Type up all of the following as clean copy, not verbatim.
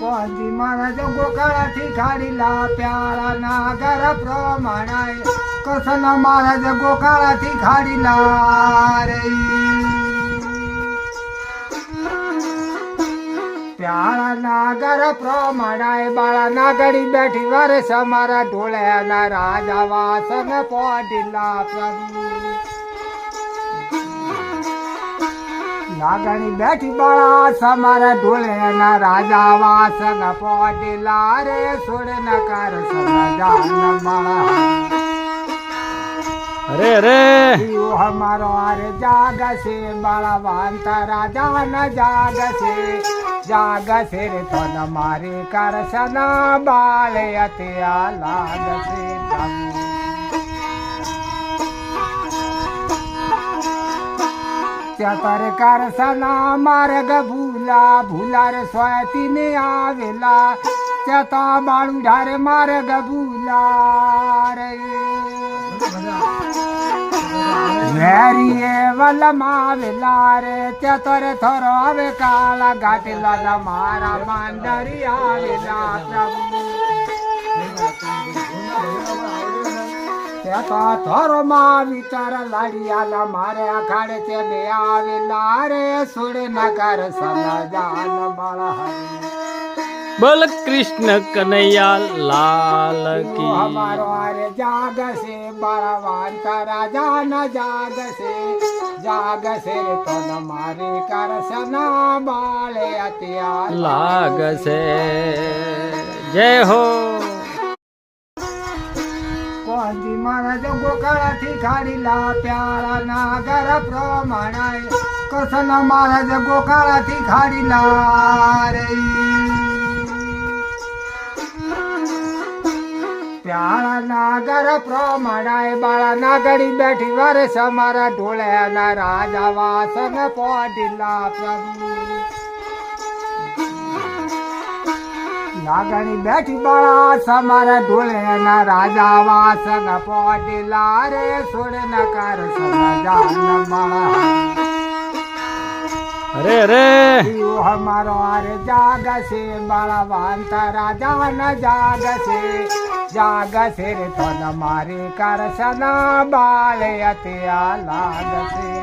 કોંજી મહારાજ ગોકાળાથી ખાડીલા પ્યાળાના ઘર પ્રમાણાય કસન મહારાજ ગોકાળાથી ખાડીલા રે પ્યાળાના ઘર પ્રમાણાય બાળાના ઘડી બેઠી વર્ષ અમારા ઢોળ્યાના રાજા વાસન પોઢીલા પ્રભુ નાગણી બેઠી બાળા સમારા ઢોળેના રાજા વાસન પોઢીલા રે સુર નકાર સમજાન માળા અરે અરે હમારો આરે જાગશે બાળા વાંતા રાજા ન જાગશે રે તો મારે કરસના બાળે અત્યા લાગશે ચતર કરસના માર્ગ ભૂલા રે સ્વાતી ને આવેલા ચતા બાળું ઢારે માર્ગ ભૂલા રે વેરીએ વલમાં આવેલા રે ચતર થોરો આવે કાળા ઘાટેલા મારા માંડરી આવેલા પ્રભુ થોરો માં વિચાર લાડિયાલા મારે અખાડે તેને આવેલા રે સુડ નગર સમજાન બાળા બોલ કૃષ્ણ કનૈયા લાલ કી હમારો આરે જાગશે બાળા વાંતા રાજા ન જાગશે રે તો મારે કરસના બાળે અત્યાર લાગશે જય હો કોંજી મહારાજ ગોકાળાથી ખાડીલા પ્યાળાના ઘર પ્રમાણાય કસન મહારાજ ગોકાળાથી ખાડીલા રે પ્યાળાના ઘર પ્રમાણાય બાળાના ઘડી બેઠી વર્ષ અમારા ઢોળ્યાના રાજા વાસન પોઢીલા પ્રભુ નાગણી બેઠી બાળા સમારા ઢોળેના રાજા વાસન પોઢીલા રે સુર નકાર સમજાન માળા અરે અરે હમારો આરે જાગશે બાળા વાંતા રાજા ન જાગશે રે તો મારે કરસના બાળે અત્યા લાગશે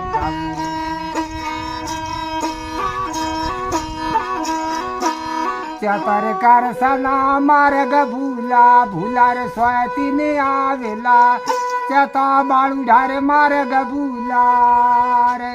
ચતર કરસના માર્ગ ભૂલા રે સ્વાતી ને આવેલા ચતા બાળું ઢારે માર્ગ ભૂલા રે